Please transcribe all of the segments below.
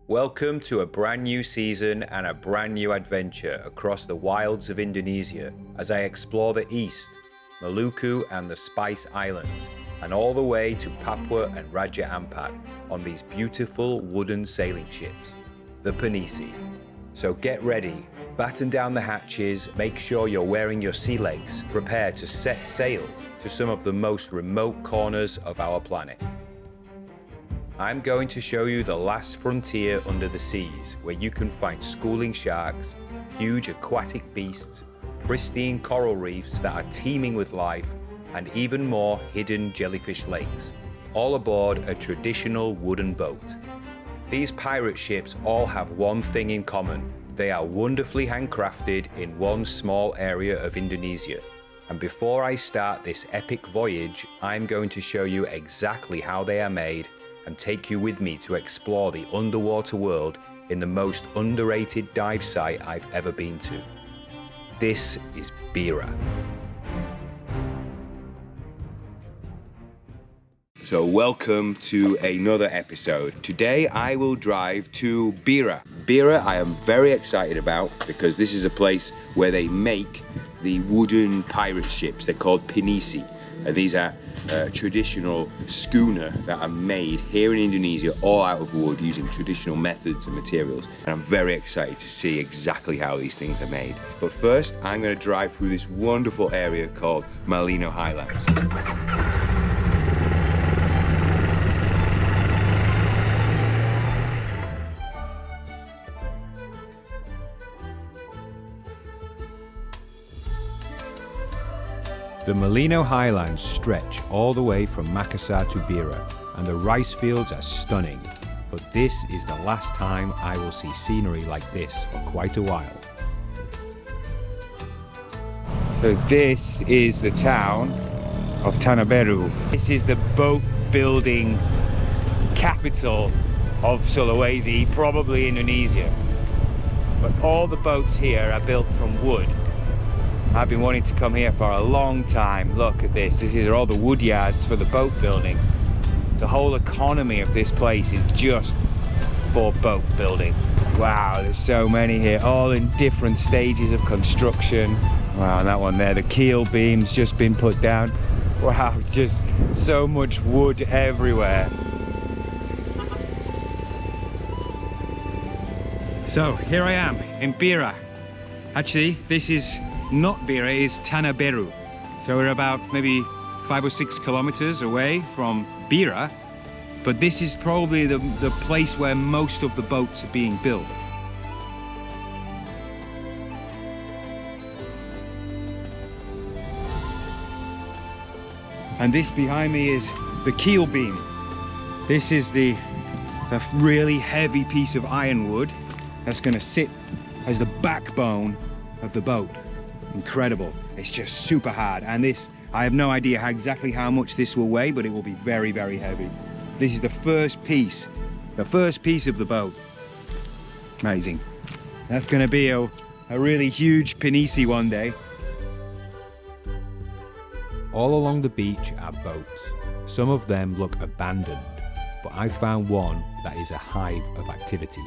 Welcome to a brand new season and a brand new adventure across the wilds of Indonesia as I explore the east, Maluku and the Spice Islands, and all the way to Papua and Raja Ampat on these beautiful wooden sailing ships, the Phinisi. So get ready, batten down the hatches, make sure you're wearing your sea legs, prepare to set sail to some of the most remote corners of our planet. I'm going to show you the last frontier under the seas, where you can find schooling sharks, huge aquatic beasts, pristine coral reefs that are teeming with life, and even more hidden jellyfish lakes, all aboard a traditional wooden boat. These pirate ships all have one thing in common. They are wonderfully handcrafted in one small area of Indonesia. And before I start this epic voyage, I'm going to show you exactly how they are made and take you with me to explore the underwater world in the most underrated dive site I've ever been to. This is Bira. So welcome to another episode. Today I will drive to Bira. Bira I am very excited about because this is a place where they make the wooden pirate ships. They're called Phinisi. These are traditional schooner that are made here in Indonesia, all out of wood using traditional methods and materials. And I'm very excited to see exactly how these things are made. But first, I'm going to drive through this wonderful area called Malino Highlands. The Malino Highlands stretch all the way from Makassar to Bira, and the rice fields are stunning. But this is the last time I will see scenery like this for quite a while. So this is the town of Tanah Beru. This is the boat building capital of Sulawesi, probably Indonesia. But all the boats here are built from wood. I've been wanting to come here for a long time. Look at this. This is all the wood yards for the boat building. The whole economy of this place is just for boat building. Wow, there's so many here, all in different stages of construction. Wow, and that one there, the keel beam's just been put down. Wow, just so much wood everywhere. So here I am in Bira. Actually, this is not Bira, it's Tanah Beru. So we're about maybe 5 or 6 kilometers away from Bira, but this is probably the place where most of the boats are being built. And this behind me is the keel beam. This is the really heavy piece of ironwood that's going to sit as the backbone of the boat. Incredible. It's just super hard, and this, I have no idea exactly how much this will weigh, but it will be very, very heavy. This is the first piece of the boat. Amazing. That's going to be a really huge Phinisi one day. All along the beach are boats. Some of them look abandoned, but I found one that is a hive of activity.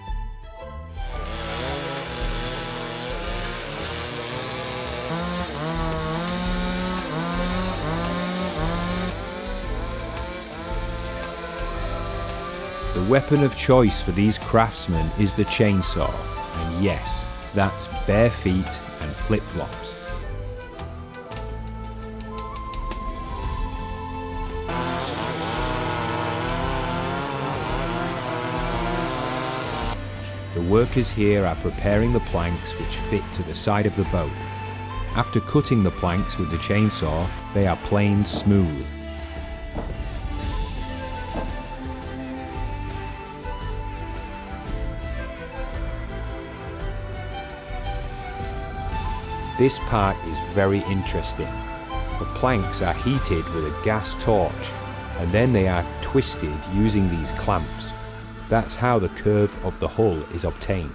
The weapon of choice for these craftsmen is the chainsaw, and yes, that's bare feet and flip-flops. The workers here are preparing the planks which fit to the side of the boat. After cutting the planks with the chainsaw, they are planed smooth. This part is very interesting. The planks are heated with a gas torch, and then they are twisted using these clamps. That's how the curve of the hull is obtained.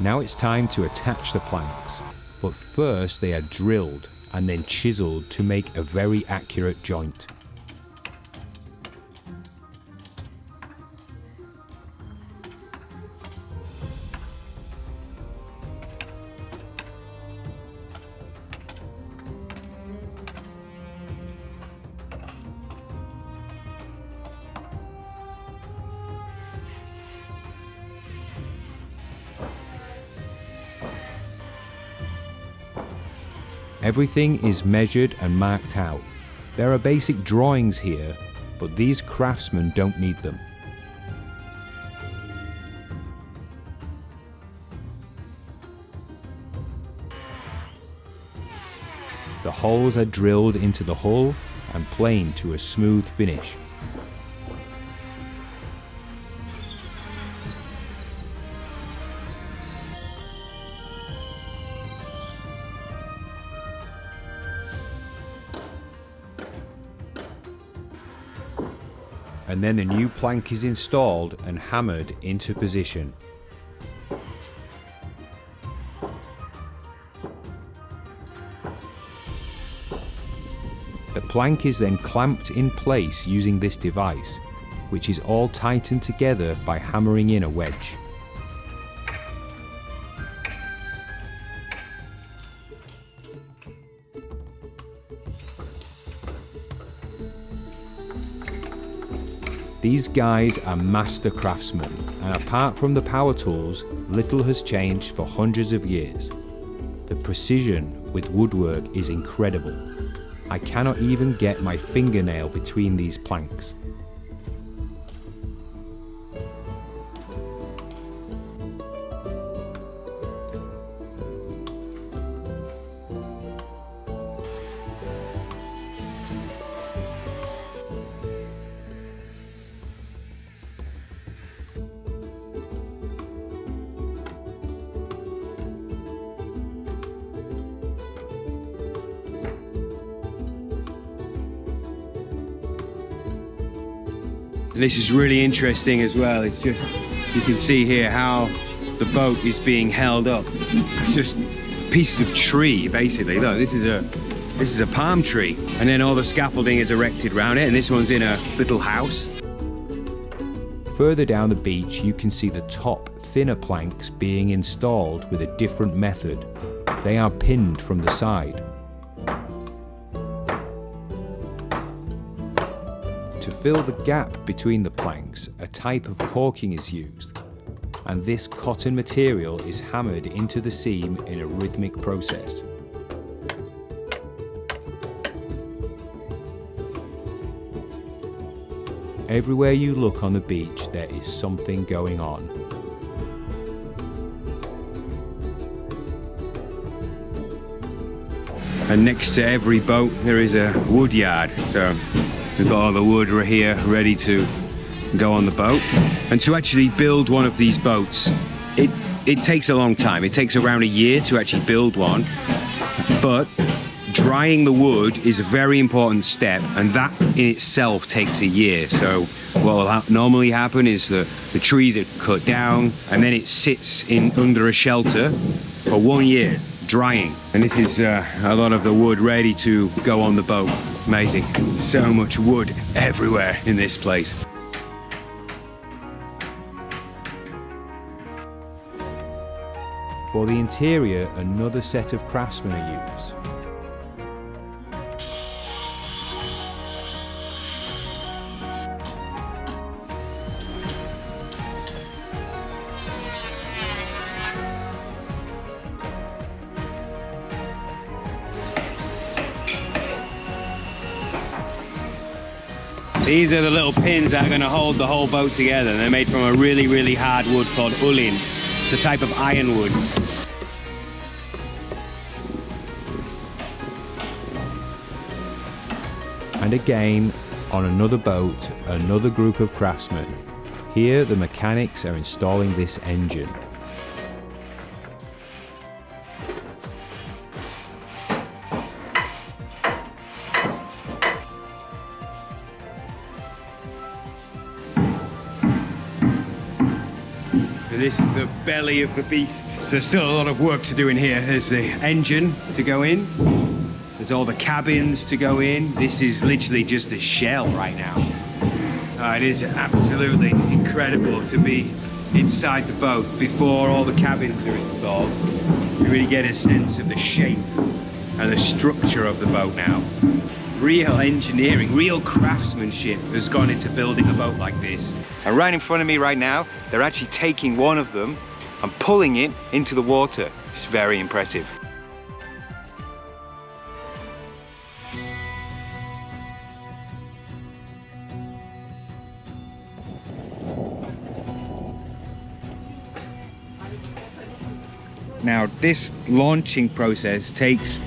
Now it's time to attach the planks, but first they are drilled and then chiseled to make a very accurate joint. Everything is measured and marked out. There are basic drawings here, but these craftsmen don't need them. The holes are drilled into the hull and planed to a smooth finish. And then the new plank is installed and hammered into position. The plank is then clamped in place using this device, which is all tightened together by hammering in a wedge. These guys are master craftsmen, and apart from the power tools, little has changed for hundreds of years. The precision with woodwork is incredible. I cannot even get my fingernail between these planks. This is really interesting as well. It's just, you can see here how the boat is being held up. It's just pieces of tree, basically. Look, this is a palm tree, and then all the scaffolding is erected around it, and this one's in a little house. Further down the beach, you can see the top, thinner planks being installed with a different method. They are pinned from the side. To fill the gap between the planks, a type of caulking is used, and this cotton material is hammered into the seam in a rhythmic process. Everywhere you look on the beach, there is something going on. And next to every boat there is a wood yard. So we've got all the wood here ready to go on the boat. And to actually build one of these boats, it takes a long time. It takes around a year to actually build one. But drying the wood is a very important step, and that in itself takes a year. So what will normally happen is the trees are cut down, and then it sits under a shelter for 1 year, drying. And this is a lot of the wood ready to go on the boat. Amazing. So much wood everywhere in this place. For the interior, another set of craftsmen are used. These are the little pins that are going to hold the whole boat together. They're made from a really, really hard wood called ulin. It's a type of ironwood. And again, on another boat, another group of craftsmen. Here, the mechanics are installing this engine. This is the belly of the beast. So there's still a lot of work to do in here. There's the engine to go in. There's all the cabins to go in. This is literally just a shell right now. It is absolutely incredible to be inside the boat before all the cabins are installed. You really get a sense of the shape and the structure of the boat now. Real engineering, real craftsmanship has gone into building a boat like this. And right in front of me right now, they're actually taking one of them and pulling it into the water. It's very impressive. Now, this launching process takes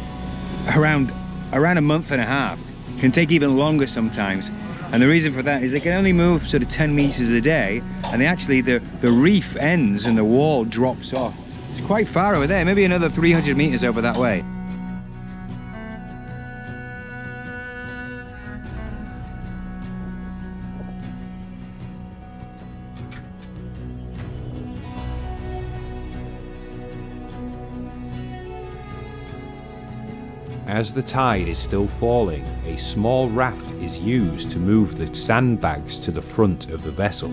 around a month and a half. Can take even longer sometimes. And the reason for that is they can only move sort of 10 meters a day, and they actually, the reef ends and the wall drops off. It's quite far over there, maybe another 300 meters over that way. As the tide is still falling, a small raft is used to move the sandbags to the front of the vessel.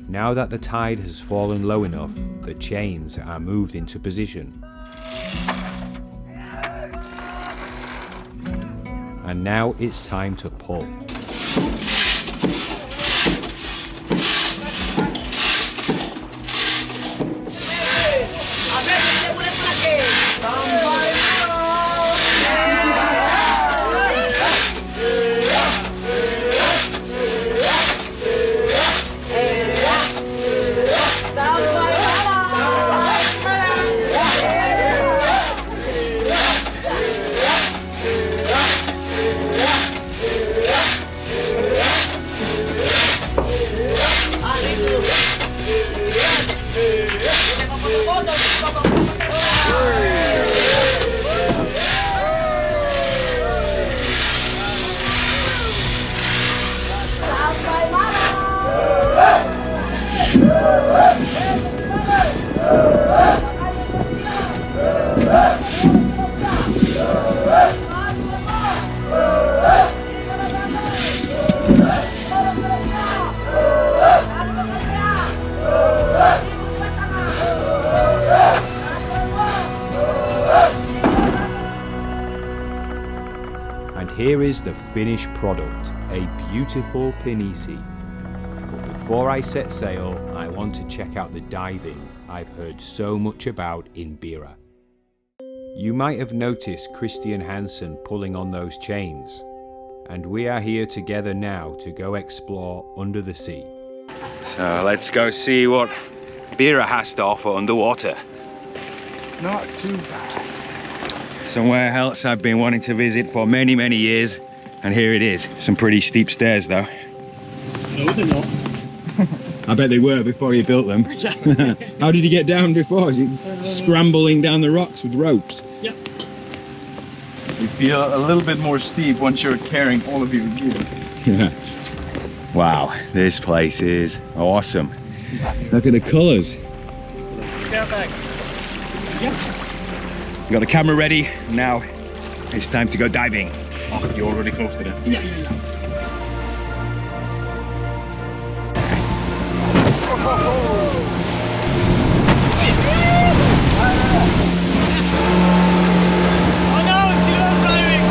Now that the tide has fallen low enough, the chains are moved into position. And now it's time to pull. Here is the finished product, a beautiful Phinisi. But before I set sail, I want to check out the diving I've heard so much about in Bira. You might have noticed Christian Hansen pulling on those chains, and we are here together now to go explore under the sea. So let's go see what Bira has to offer underwater. Not too bad. Somewhere else I've been wanting to visit for many, many years, and here it is. Some pretty steep stairs though. No, they're not. I bet they were before you built them. Yeah. How did you get down before? Is it scrambling down the rocks with ropes? Yep. You feel a little bit more steep once you're carrying all of your gear. Wow, this place is awesome. Look at the colours. Back. Yep. Got the camera ready. Now it's time to go diving. Oh, you're already close to that. Yeah. Oh no, it's too low driving.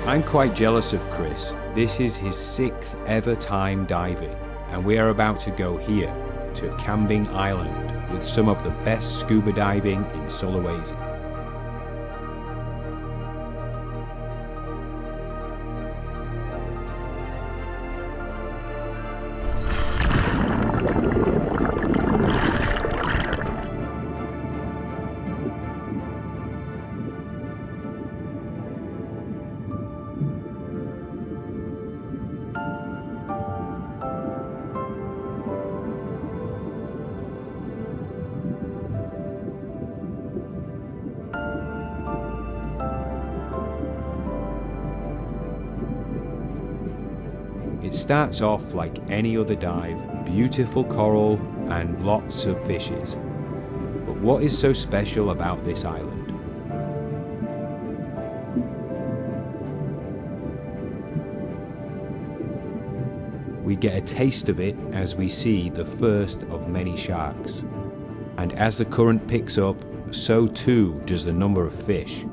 I'm quite jealous of Chris. This is his 6th ever time diving, and we are about to go here to Kambing Island with some of the best scuba diving in Sulawesi. It starts off like any other dive, beautiful coral and lots of fishes. But what is so special about this island? We get a taste of it as we see the first of many sharks. And as the current picks up, so too does the number of fish.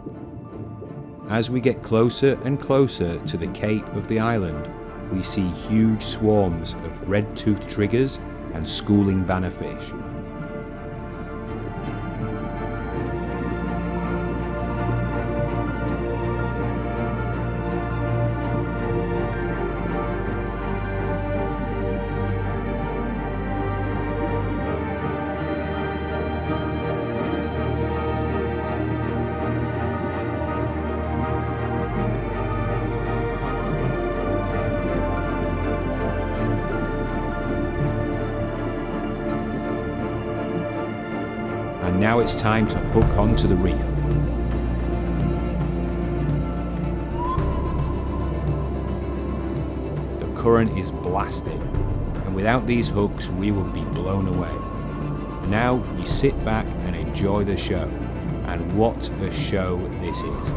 As we get closer and closer to the cape of the island, we see huge swarms of red-toothed triggers and schooling bannerfish. And now it's time to hook onto the reef. The current is blasting, and without these hooks we would be blown away. And now we sit back and enjoy the show. And what a show this is.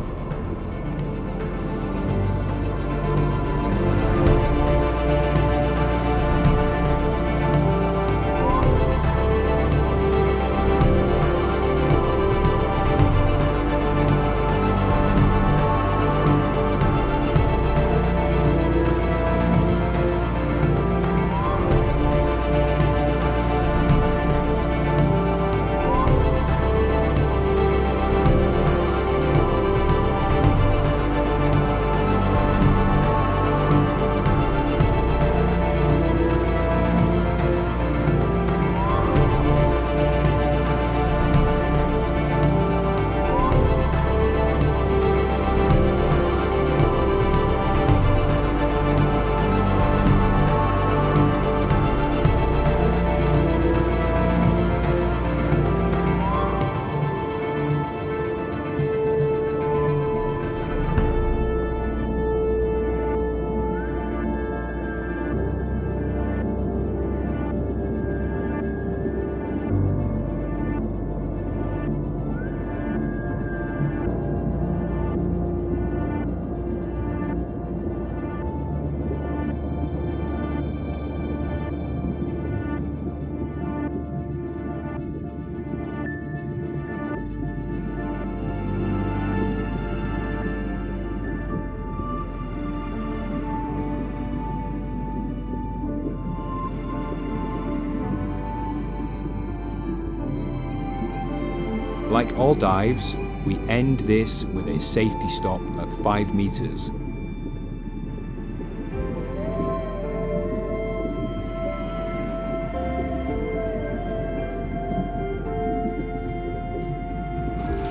Like all dives, we end this with a safety stop at 5 meters.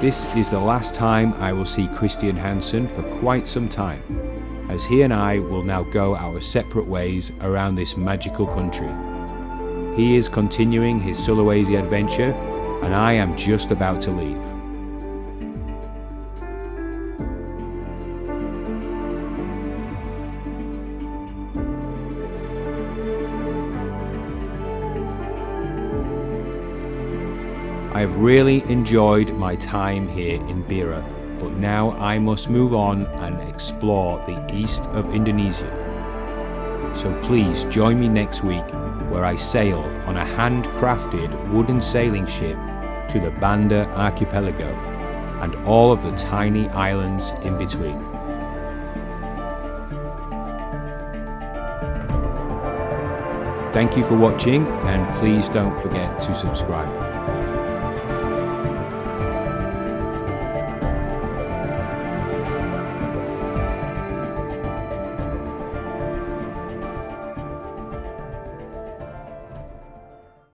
This is the last time I will see Christian Hansen for quite some time, as he and I will now go our separate ways around this magical country. He is continuing his Sulawesi adventure, and I am just about to leave. I have really enjoyed my time here in Bira, but now I must move on and explore the east of Indonesia. So please join me next week where I sail on a handcrafted wooden sailing ship to the Banda archipelago and all of the tiny islands in between. Thank you for watching, and please don't forget to subscribe.